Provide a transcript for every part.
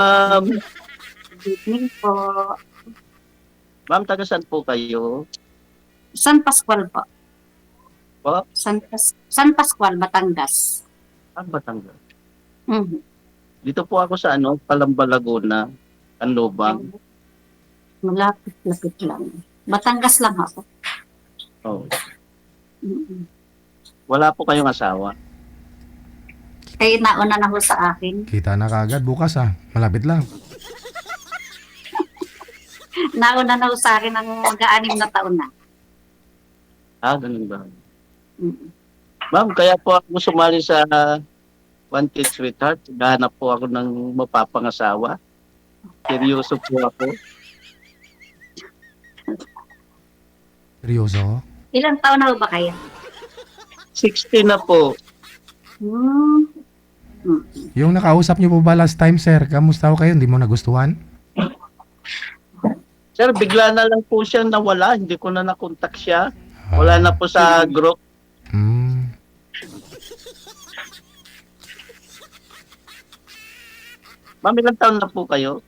Um, Good evening po. Ma'am, taga saan po kayo? San Pascual po. Po? San Pascual, Batangas. Batangas. Mhm. Dito po ako sa Calamba, Laguna, Canlobang. Malapit-lapit lang. Batangas lang ako. Oh. Mhm. Wala po kayong asawa? Kaya nauna na ho sa akin. Kita na kagad bukas malapit lang. Nauna na ho sa akin ng mag-aanim na taon na. Ganun ba? Mhm. Ma'am, kaya po ako sumali sa Wanted Sweetheart. Gahanap po ako ng mapapangasawa. Seryoso po ako. Seryoso? Ilang taon na ho ba kayo? 60 na po. Hmm. Yung nakausap niyo po ba last time, sir? Kamusta ho kayo? Hindi mo nagustuhan? Sir, bigla na lang po siyang nawala. Hindi ko na nakontak siya. Wala na po sa group. Hmm. Ma'am, ilang taon na po kayo?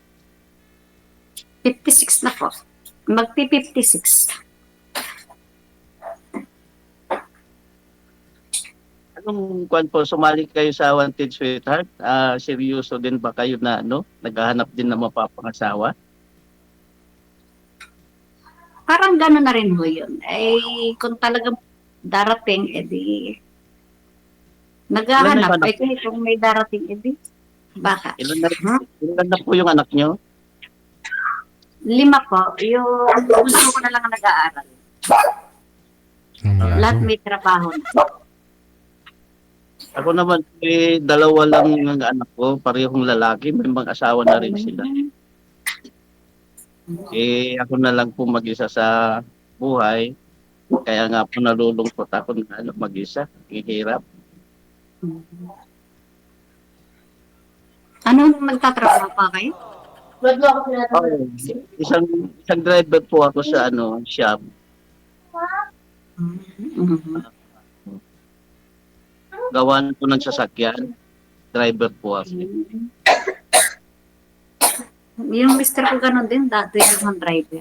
56 na po. Magpi-56. Anong kwan po, sumali kayo sa Wanted Sweetheart? Seryoso din ba kayo na naghahanap din ng mapapangasawa? Parang gano'n na rin ho yun. Kung talagang darating, edi naghahanap. Kung may darating, edi baka. Ilan na po yung anak nyo? 5 po. Yung gusto ko na lang ang nag-aaral. Lahat may trabaho na. Ako naman, 2 lang ang anak ko, parehong lalaki, may mga asawa na rin sila. Ako na lang po mag-isa sa buhay, kaya nga po nalulungkot ako na mag-isa, hihirap. Ano nagtatrabaho pa kayo? Isang driver po ako sa shop. Gawan po ng sasakyan, driver po ako. Yung mister ko ganun din, dati yung driver.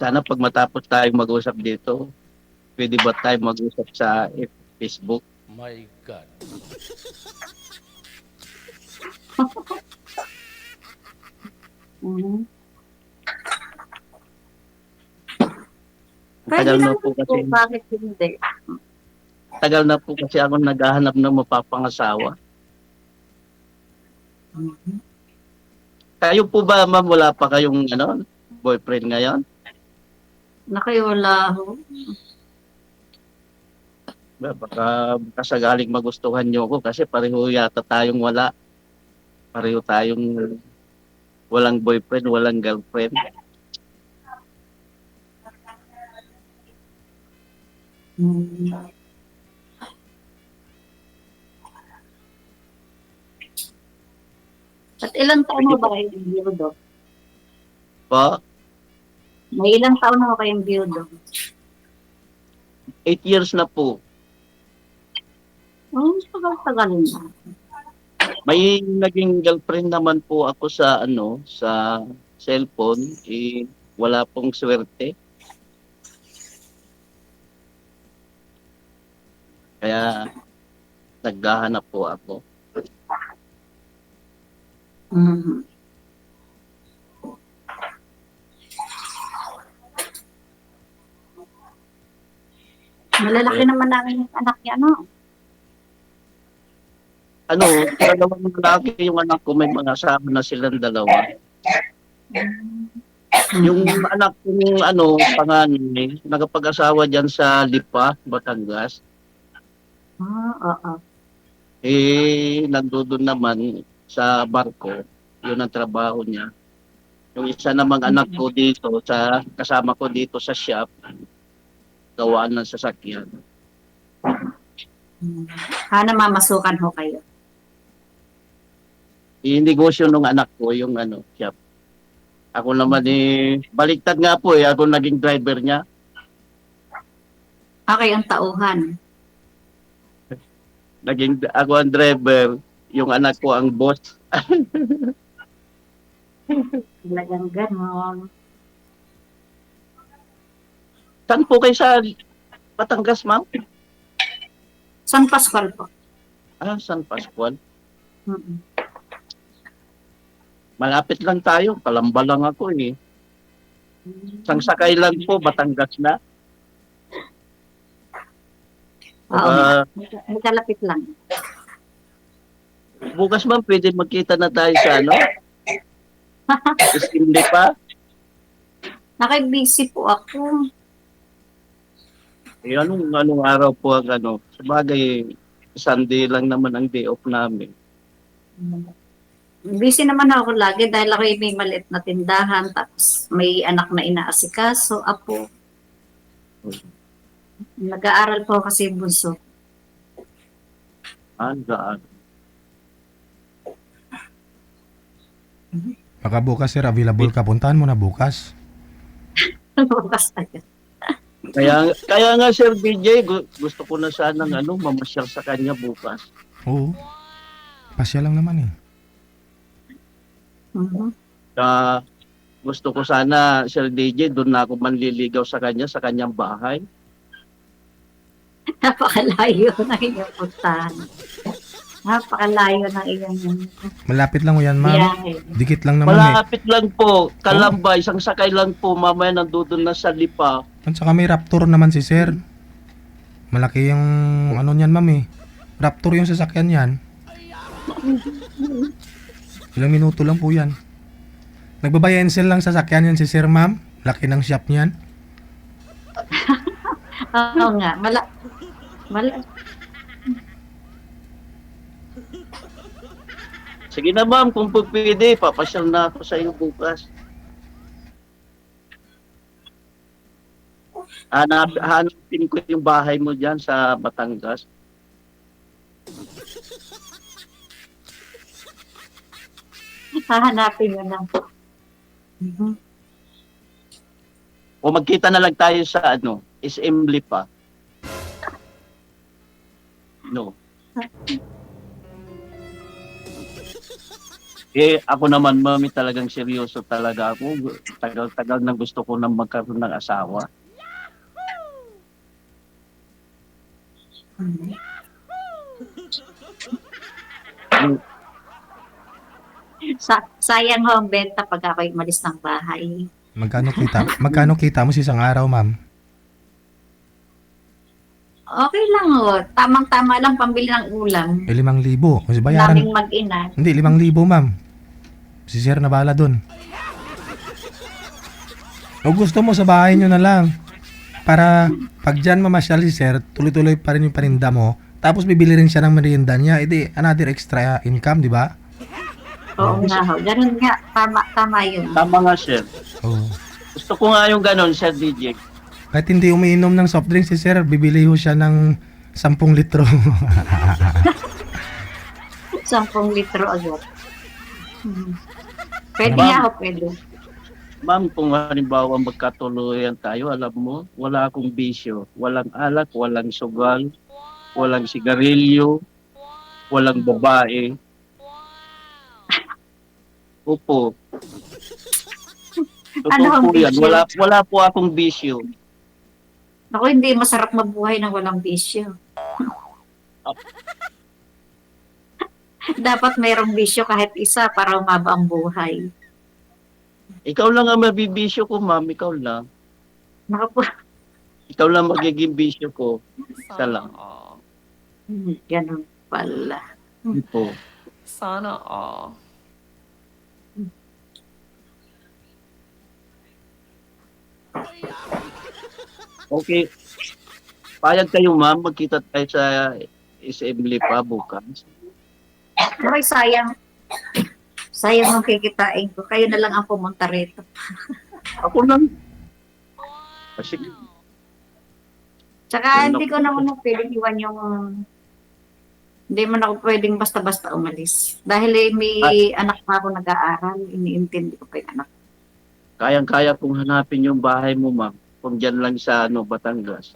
Sana pag matapos tayong mag-usap dito, pwede ba tayo mag-usap sa Facebook? My God. Tagal na po kasi. Bakit hindi? Tagal na po kasi ako naghahanap ng mapapangasawa. Kayo po ba, ma'am, wala pa kayong boyfriend ngayon? Nakaiwala ho. Baka sagaling magustuhan nyo ko kasi pareho yata tayong wala. Pareho tayong walang boyfriend, walang girlfriend. At ilang taon mo ba kayong biyudo? Po? May ilang taon na mo kayong biyudo? 8 years na po. Tagal na. May naging girlfriend naman po ako sa sa cellphone, wala pong swerte. Kaya naghahanap po ako. Malalaki naman namin yung anak niya, no? Dalawang lalaki yung anak ko, may mga asawa na silang dalawa. Yung anak kong panganay, nagpag-asawa dyan sa Lipa, Batangas. Oo. Nandoon naman sa barko, yun ang trabaho niya. Yung isa namang anak ko dito, kasama ko dito sa shop, gawaan ng sasakyan. Mamasukan ho kayo. Negosyo ng anak ko, yung shop. Ako naman baliktad nga po ako naging driver niya. Okay, ang tauhan. Naging ako ang driver, yung anak ko ang boss. Talagang ganon. Saan po kayo sa Batangas, ma'am? San Pascual po. San Pascual. Mm-mm. Malapit lang tayo, Kalamba lang ako eh. Isang sakay lang po, Batangas na. Oo, Ah, may kalapit lang. bukas ma'am, pwede magkita na tayo sa ano? Hindi pa? Nakibisi po ako. Eh, anong araw po ang ano? Sabagay, Sunday lang naman ang day off namin. Busy naman ako lagi dahil ako may maliit na tindahan tapos may anak na inaasikaso, apo. Nag-aaral po kasi bunso. Gaan. Baka bukas sir, available ka. Puntahan mo na bukas. Bukas agad. Kaya nga Sir DJ, gusto ko na sanang mamasyal sa kanya bukas. Oo. Pasya lang naman eh. Mhm. Gusto ko sana Sir DJ, doon na ako manliligaw sa kanya, sa kanyang bahay. Napakalayo ng iyong puntahan. Napakalayo ng iyong Malapit lang o yan, ma'am. biyahe. Dikit lang naman eh. Malapit lang po, Kalamba, isang sakay lang po, mamaya nandudun na sa Lipa. At saka may Raptor naman si sir. Malaki yung ano niyan, ma'am eh. Raptor yung sasakyan yan. Ilang minuto lang po yan. Nagbabayensel lang sasakyan yan si sir, ma'am. Laki ng shop niyan. Oo nga, Sige na ma'am, kung po pwede, papasyal na ako sa iyo bukas. Hanapin ko yung bahay mo dyan sa Batangas. hahanapin mo lang. Mhm. O magkita na lang tayo sa SM Lipa. No. Ako naman, mami, talagang seryoso talaga ako. Tagal-tagal na gusto ko nang magkaroon ng asawa. Mhm. Sayang ho ang benta pag ako'y umalis ng bahay. Magkano kita mo sa isang araw, ma'am? Okay lang ho. Tamang-tama lang pambili ng ulam. 5,000. Kasi bayaran. Naming mag-ina. Hindi, 5,000, ma'am. Si sir na bahala dun. O gusto mo sa bahay nyo na lang. Para pag dyan mamasyal si sir, tuloy-tuloy pa rin yung paninda mo. Tapos bibili rin siya ng merienda niya. Edi, another extra income, di ba? Oo nga ho. Ganun nga. Tama yun. Tama nga, sir. Oo. Gusto ko nga yung ganon, Sir DJ. Kahit hindi umiinom ng soft drink si sir, bibili ho siya ng 10 litro. 10 litro agad. Hmm. Pwede Ma'am. nga ho, pwede. Ma'am, kung halimbawa magkatuluyan tayo, alam mo, wala akong bisyo. Walang alak, walang sugal, walang sigarilyo, walang babae. Opo. Totoo Ano ang po yan. bisyo? Wala po akong bisyo. Ako, hindi masarap mabuhay ng walang bisyo. Dapat mayroong bisyo kahit isa para umaba ang buhay. Ikaw lang ang mabibisyo ko, ma'am. Ikaw lang. Naku po. Ikaw lang magiging bisyo ko. Isa lang. all. Ganun pala. Opo. Sana all. Okay. Payag kayo, ma'am. Magkita tayo sa SM Lipa bukas. Okay, sayang. Sayang ang kikitain ko. Kayo na lang ang pumunta rito. Ako lang. Kasi Tsaka hindi ko naman pwedeng iwan yung... Hindi man ako pwedeng basta-basta umalis. Dahil may anak pa ako nag-aaral, iniintindi ko pa yung anak. kayang-kaya kong hanapin yung bahay mo, ma'am. Kung dyan lang sa Batangas.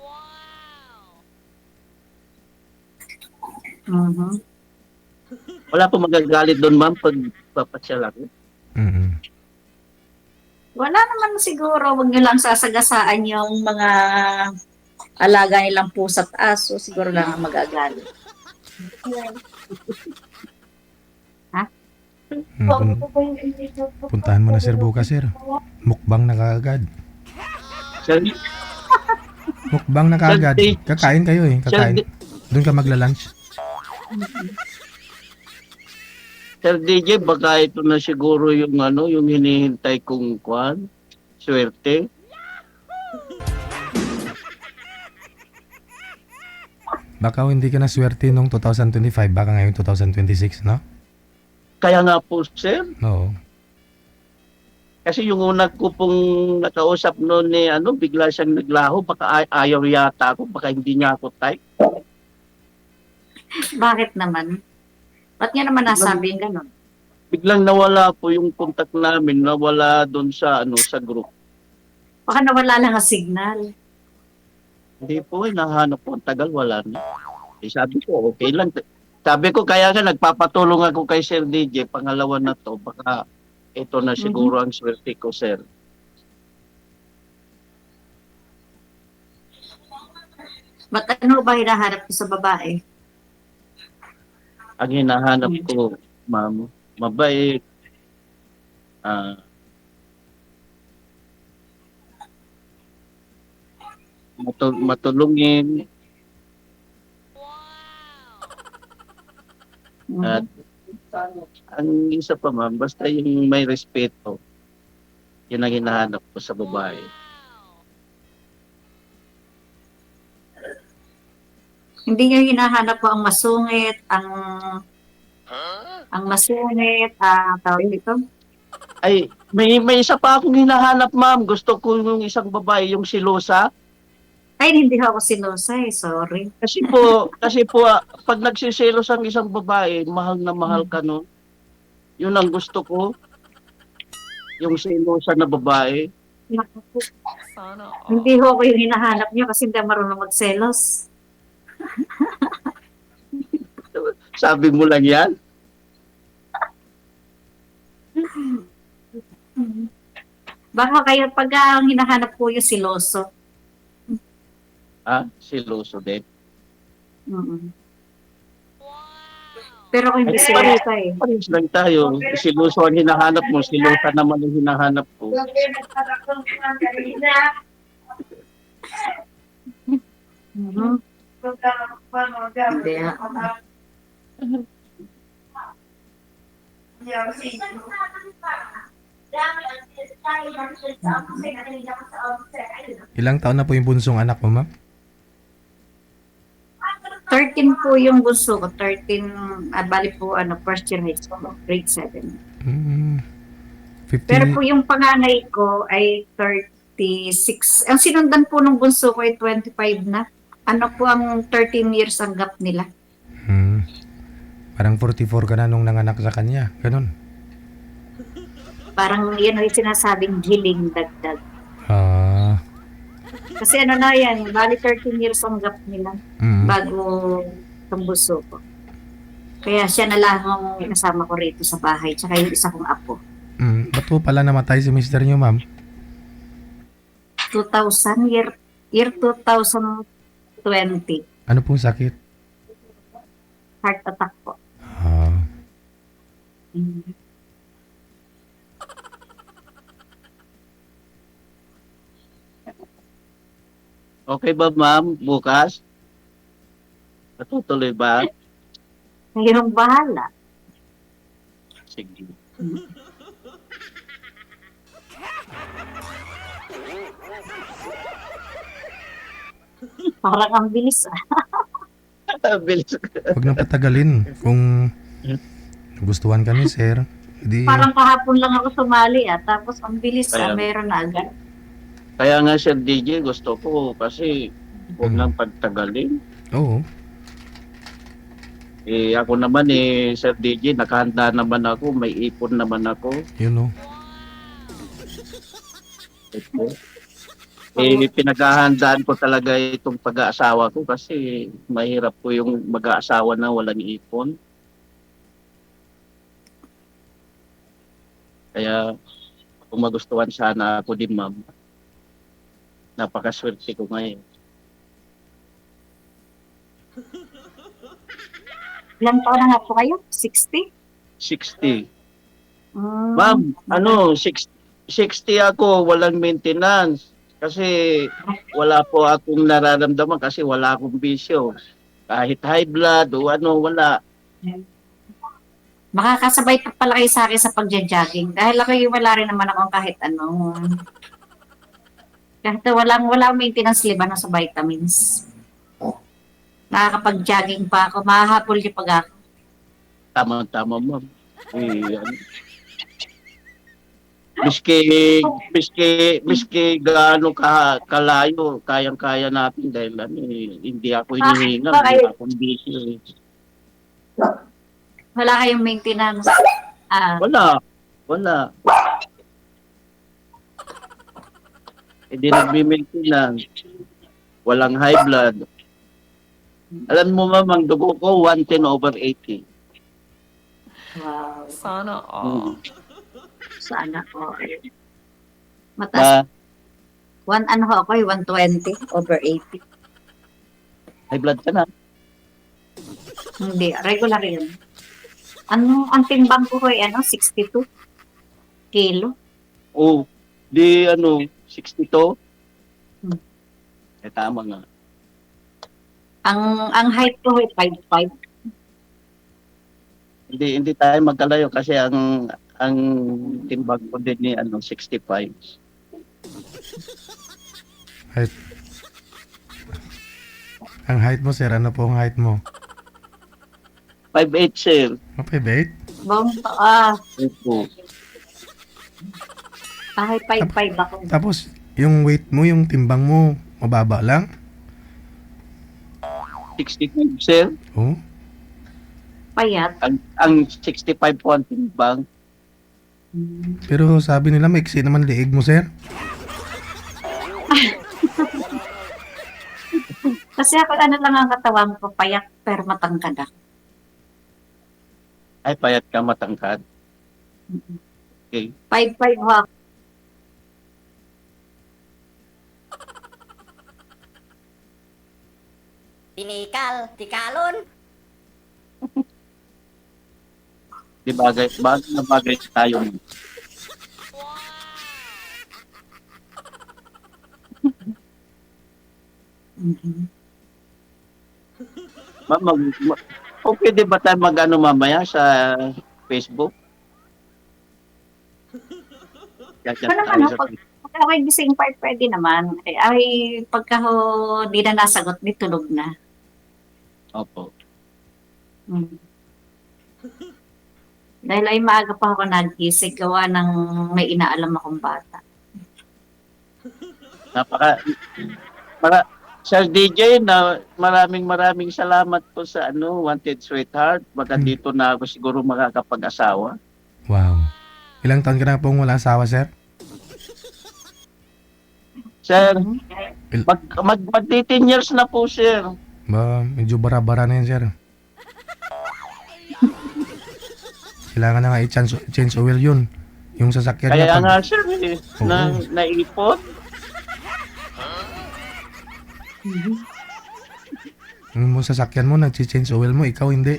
Mhm. Wala po magagalit doon, ma'am, pag papasyal ako. Mm. Wala naman siguro, wag nyo lang sasagasaan yung mga alaga nilang pusa at aso, siguro lang ang magagalit. Puntahan mo na sir bukas sir. Mukbang na kaagad. Sir, Mukbang na kaagad. Kakain kayo eh. Kakain. Doon ka magla-lunch. Sir DJ, baka ito na siguro yung ano, yung hinihintay kong kwan, swerte. Baka hindi ka na swerte nung 2025, baka ngayon 2026, no? Kaya nga po, sir, Oo. kasi yung una ko pong nakausap noon ni ano, bigla siyang naglaho, baka ayaw yata ako, baka hindi niya ako type. Bakit naman? Ba't nga naman nasabi yung ganun? Biglang nawala po yung contact namin, nawala doon sa ano, sa group. Baka nawala lang ang signal. Hindi po, nahanap po, ang tagal, wala na. Eh, sabi ko, okay lang. Sabi ko, kaya nga nagpapatulong ako kay Sir DJ, pangalawa na to, baka ito na siguro ang swerte ko, sir. Ba't ano ba hinahanap ko sa babae? Ang hinahanap ko, ma'am, mabait, matulungin, at ang isa pa, ma'am, basta yung may respeto, yun ang hinahanap ko sa babae. Hindi niya hinahanap ko ang masungit, ang masungit, tawag dito. Ay, may isa pa akong hinahanap, ma'am. Gusto ko yung isang babae, yung silosa. Ay, hindi ako sinusa eh, sorry. Kasi po, pag nagsiselos ang isang babae, mahal na mahal ka, no? Yun ang gusto ko. Yung silosa na babae. Sana all. Hindi ho ako yung hinahanap niyo kasi hindi ako marunong magselos. Sabi mo lang yan. Baka kayo pag ang hinahanap ko yung siloso. Siloso din. Mm. Pero kung hindi silosa eh. Paris lang tayo. Siloso ang hinahanap mo, silosa naman ang hinahanap ko. Mhm. Hindi ah. Ilang taon na po yung bunsong anak mo, ma'am? 13 po yung bunso ko. 13, bali po, first year high school, grade 7. Mm, 50. Pero po yung panganay ko ay 36. Ang sinundan po ng bunso ko ay 25 na. Ano po ang 13 years ang gap nila? Parang 44 ka na nung nanganak sa kanya. Ganun. Parang yun ang sinasabing giling dagdag. Ah. Kasi ano na yan, bali 13 years ang gap nila Mm. bago itong bunso ko. Kaya siya na lang ang kasama ko rito sa bahay, tsaka yung isa kong apo. Ba't po pala namatay si mister niyo, ma'am? 2000, year 2020, Ano pong sakit? heart attack po. Ah. Mm. Okay ba, ma'am, bukas? Natutuloy ba? Kayong bahala. Sige. Parang ang bilis Bilis. Huwag na patagalin. Kung gustuhan ka ni sir, hindi. Parang kahapon lang ako sumali tapos ang bilis Kaya- meron na agad. Kaya nga, Sir DJ, gusto ko kasi huwag Mm. nang pagtagalin. Oo. Ako naman Sir DJ, nakahanda naman ako, may ipon naman ako. Yun o. Ito. Pinaghahandaan ko talaga itong pag-aasawa ko kasi mahirap po yung mag-aasawa na walang ipon. Kaya kung magustuhan sana ako din, ma'am, napakaswerte ko ngayon. Ilang taon na nga po kayo? 60? 60. Mm. Ma'am, 60 ako, walang maintenance. Kasi wala po akong nararamdaman kasi wala akong bisyo. Kahit high blood o ano, wala. Makakasabay pa pala kayo sa akin sa pagja-jogging. Dahil ako yung wala rin naman akong kahit ano. Kahit walang maintenance liba na sa vitamins. Nakakapag-jogging pa ako. Mahahapol yung pag ako. Tama-tama, ma'am. Ano, miski gaano kalayo, kayang-kaya natin dahil hindi ako hinihinga, hindi ako bisyo. Wala kayong maintenance. Wala. Hindi nagmi-maintenance. Walang high blood. Alam mo, ma'am, ang dugo ko 110/80. Wow. Sana all. Sana ko. Mataas. Ano ako, 120/80. High blood ka na. Hindi, regular yun. Ang timbang ko ay 62 kilo. Oh, di 62. Tama nga. Ang height ko ay 5'5". Hindi tayo magkalayo kasi ang timbang ko din ni 65. Height. Ang height mo, sir, ano po ang height mo? 5'8", sir. Okay, bait. Bong, Opo. ay 5'5" ako. Tapos, yung weight mo, yung timbang mo, mababa lang? 65, sir. Oh, Payat. Ang 65 po ang timbang. pero sabi nila maiksi naman liig mo, sir. Kasi ako lang ang katawan ko, payat pero matangkad ako. Ay, payat ka, matangkad. Okay. 5'5" ako. Tikalon. Di bagay na bagay tayo. Ma'am, okay, di ba tayo mamaya sa Facebook? Chat Wala tayo naman, sa pag ako ay gising pa, pwede naman. Ay, pagka ho, di na nasagot, di tulog na. Opo. Dahil ay maaga pa ako nagising, gawa ng may inaalam akong bata. Sir DJ, maraming salamat po sa Wanted Sweetheart. Baka dito na ako siguro makakapag-asawa. Wow. Ilang taon ka na pong wala asawa, sir? Sir, mag-10 years na po, sir. Ba, medyo bara-bara na yan, sir. Kailangan na nga i-change oil yun. Yung sasakyan Kaya niya. nga, sir, naipon. Yung sasakyan mo, nag-change oil mo, ikaw hindi.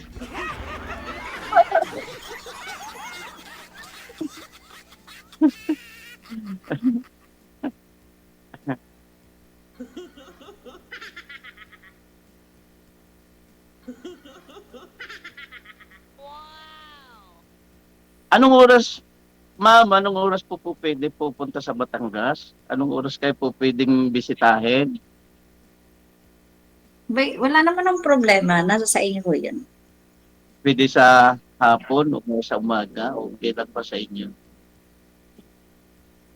Anong oras, ma'am, anong oras po pwede pupunta sa Batangas? Anong oras kayo po pwedeng bisitahin? Wala naman ang problema, nasa sa inyo ko yun. Pwede sa hapon o sa umaga o okay lang pa sa inyo?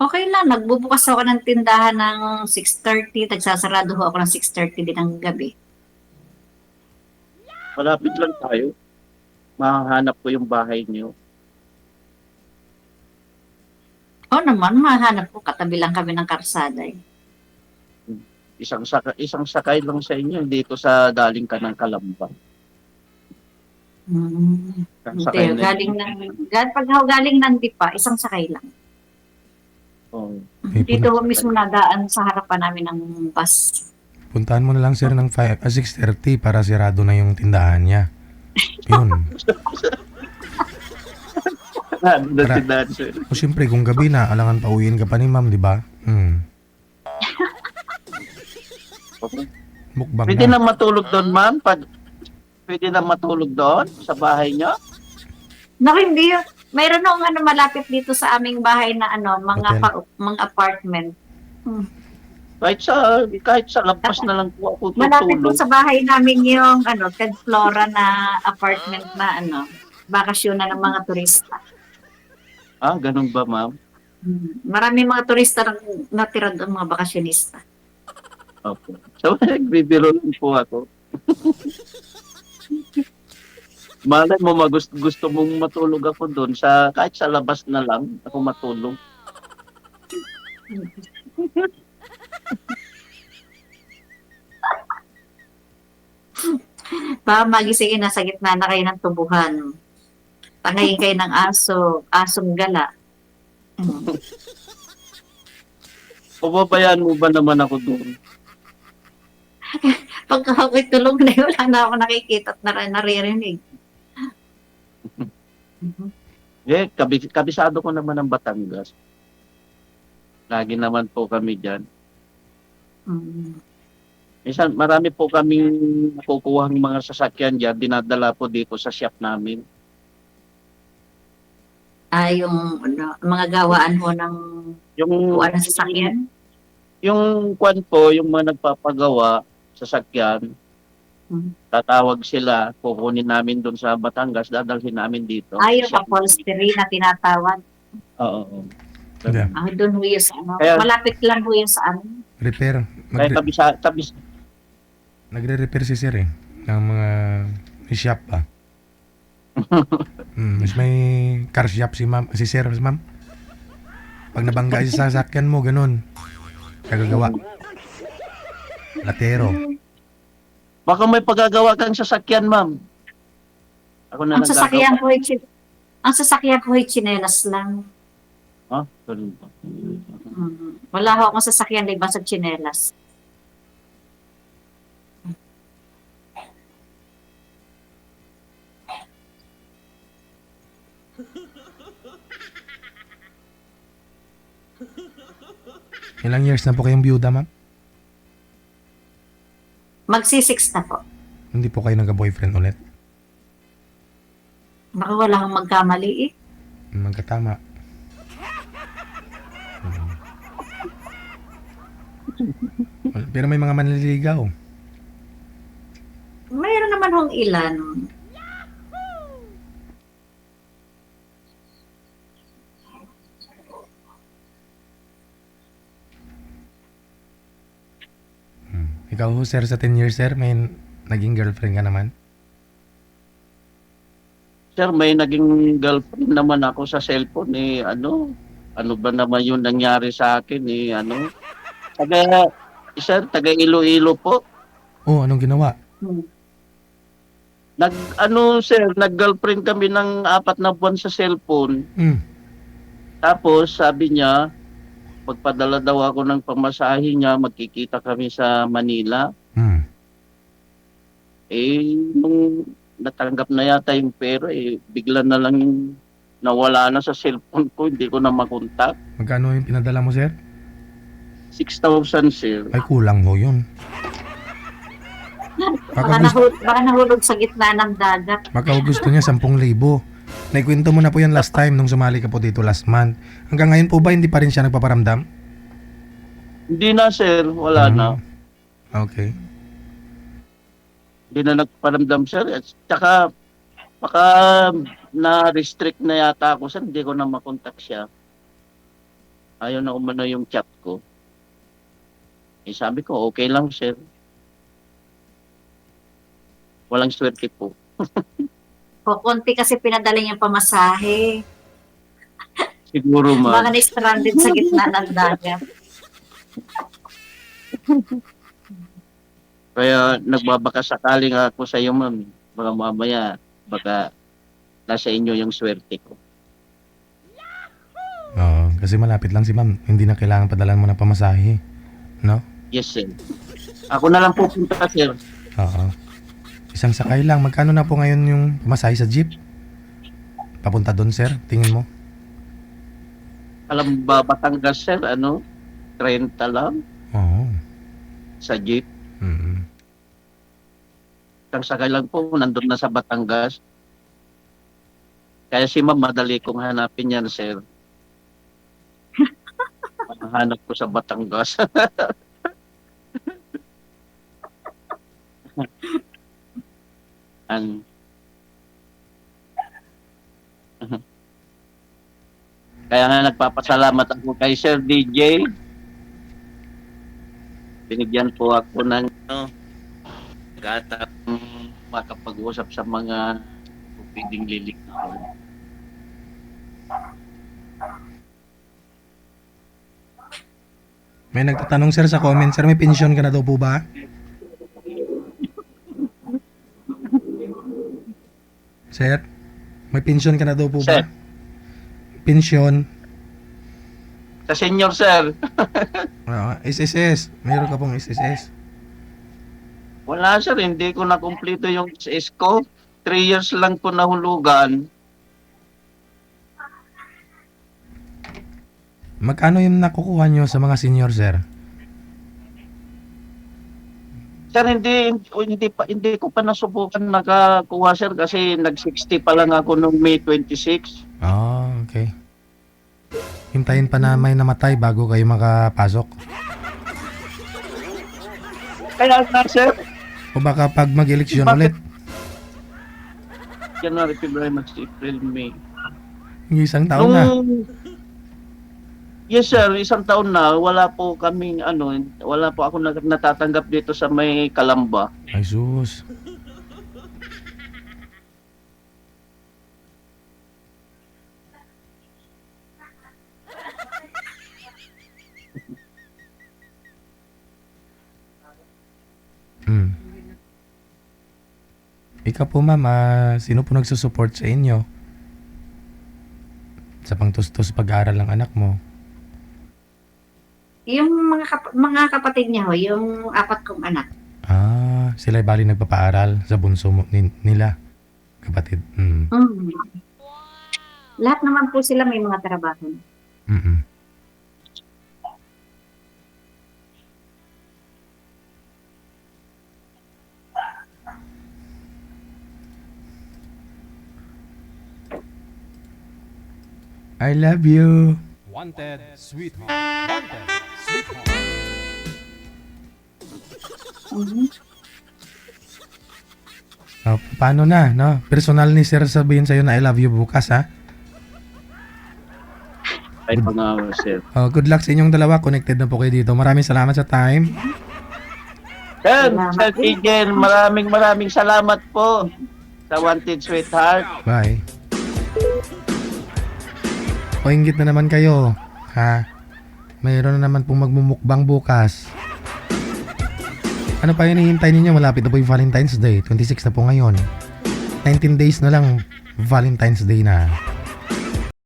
Okay lang, nagbubukas ako ng tindahan ng 6:30, nagsasarado ho ako ng 6:30 din ng gabi. Malapit lang tayo. Mahahanap ko yung bahay niyo. Oo naman, mahanap ko, katabi lang kami ng karsada eh. isang sakay lang sa inyo dito sa galing ka ng Kalamba. Isang Hindi, sakay na pag galing ng Dipa, isang sakay lang. Oh. Eh, Dito mismo nadaan sa harapan namin ng bus. puntahan mo na lang sir ng 6:30 para sirado na yung tindahan niya. Yun. Nandun si Dad, sir. O siyempre, kung gabi na, alangan pauwiin ka pa ni ma'am, di ba? Mukbang Pwede na. na matulog doon, ma'am? Pwede na matulog doon sa bahay niyo? Naku, hindi yun. Mayroon nung malapit dito sa aming bahay na mga apartment. Kahit sa labas na lang po ako Malapit po tutulog. sa bahay namin yung Ted Flora na apartment na bakasyon na ng mga turista. Ah, ganun ba, ma'am? Maraming mga turista natira doon, mga bakasyonista. Opo. So, nagbibiro lang po ako. Malay mo, gusto mong matulog ako doon kahit sa labas na lang ako matulog. Baka magisingin nasa gitna na kayo ng tubuhan. Tangayin kayo ng asong gala. Pababayaan mo ba naman ako doon? Pagka ako'y tulog na yun, wala na ako nakikita at naririnig. Kabisado ko naman ang Batangas. Lagi naman po kami dyan. Minsan, marami po kaming nakukuhang mga sasakyan dyan, dinadala po dito sa shop namin. Yung mga gawaan mo ng Yung, kuwan ng sasakyan. yung kwan po, yung mga nagpapagawa, sasakyan, tatawag sila, kukunin namin doon sa Batangas, dadalhin namin dito. Yung upholstery na tinatawag. Oo. Yeah. Doon ho yun sa Kaya- malapit lang ho yun sa amin. Repair. Kaya Nagre-repair si sir eh. Ng mga may shop ba? Mas may car shop si sir, ma'am. Pag nabangga sa sasakyan mo, ganun. Kagagawa. Latero. baka may pagagawa kang sasakyan, ma'am. Ako na Ang sasakyan ko ay tsinelas lang. Ha? Ganun ba? Wala ho akong sasakyan liban sa tsinelas. Ilang years na po kayong byuda, ma'am? Magsi-6 na po. Hindi po kayo nagka-boyfriend ulit? Baka wala akong magkamali eh. Magkatama. Pero may mga manliligaw. Mayroon naman hong ilan. Ikaw, sir, sa 10 years, sir, may naging girlfriend ka naman? Sir, may naging girlfriend naman ako sa cellphone eh, ano ba naman yung nangyari sa akin eh, taga Iloilo po. Oh, anong ginawa? Nag-girlfriend kami ng 4 na buwan sa cellphone. Tapos sabi niya, pagpadala daw ako ng pamasahe niya, magkikita kami sa Manila. Nung natanggap na yata yung pera, bigla na lang nawala na sa cellphone ko, hindi ko na makontak. Magkano yung pinadala mo, sir? 6,000, sir. Ay, kulang ho yun. Baka nahulog sa gitna ng dagat. Baka gusto niya 10,000. Naikwento mo na po yan last time nung sumali ka po dito last month. Hanggang ngayon po ba hindi pa rin siya nagpaparamdam? Hindi na, sir. Wala na. Okay. Hindi na nagparamdam, sir. At saka, baka na-restrict na yata ako, sir. Hindi ko na makontak siya. Ayaw na umano yung chat ko. Sabi ko, okay lang, sir. Walang swerte po. Konti kasi pinadala niyang pamasahe. Siguro, Baka ma'am. na-stranded sa gitna ng dagat. Kaya nagbabaka sakaling ako sa iyo, ma'am. Baka mamaya, baka nasa inyo yung swerte ko. Oo, kasi malapit lang si ma'am. Hindi na kailangan padalan mo ng pamasahe. No? Yes, sir. Ako na lang pupunta, sir. Oo. Isang sakay lang. Magkano na po ngayon yung pamasahe sa jeep? Papunta doon, sir? Tingin mo? Alam ba, Batangas, sir, 30 lang Oo. sa jeep. Mm. Isang sakay lang po, nandun na sa Batangas. Kaya si ma'am, madali kong hanapin yan, sir. Hanap ko sa Batangas. Ang Kaya nga nagpapasalamat ako kay Sir DJ. Binigyan po ako ng gatang makapag-usap sa mga pwedeng lilikhain. May nagtatanong, sir, sa comment. Sir, may pensyon ka na daw po ba? Sir, may pensyon ka na daw po ba? Sir. Pensyon. Sa senior, sir, SSS. Mayroon ka pong SSS. wala, sir, hindi ko nakumpleto yung SS ko. 3 years lang ko nahulugan. Magkano yung nakukuha nyo sa mga senior, sir? Sir, hindi ko pa nasubukan nakakuha, sir, kasi nag-60 pa lang ako noong May 26. Oh, okay. Hintayin pa na may namatay bago kayo makapasok. Kaya na, sir, O baka pag mag-eleksyon Bakit? ulit, January, February, March, April, May. yung isang taon na. Yes, sir, isang taon na, wala po kaming, wala po ako natatanggap dito sa may Kalamba. Ay, sus. Hmm. Ikaw po, ma'am, sino po nagsusupport sa inyo? Sa pangtustos pag-aaral ng anak mo? Yung mga kapatid niya ho, yung 4 kong anak. Sila bali nagpapaaral sa bunso nila. Kapatid. Mm. Mm. Lahat naman po sila may mga trabaho. Mm-mm. I love you. Wanted, sweetheart. Wanted, sweetheart. Mhm. Paano na, no? Personal ni sir sabihin sa'yo na I love you bukas, ha? Ay, mga sir. Good luck sa inyong dalawa. Connected na po kayo dito. Maraming salamat sa time. Sir, Salamat Sir din. Tijen, maraming salamat po sa Wanted Sweetheart. Bye. O, inggit na naman kayo, ha? Mayroon na naman pong magmumukbang bukas. Ano pa yun hinihintay ninyo? Malapit na po yung Valentine's Day. 26 na po ngayon. 19 days na lang Valentine's Day na.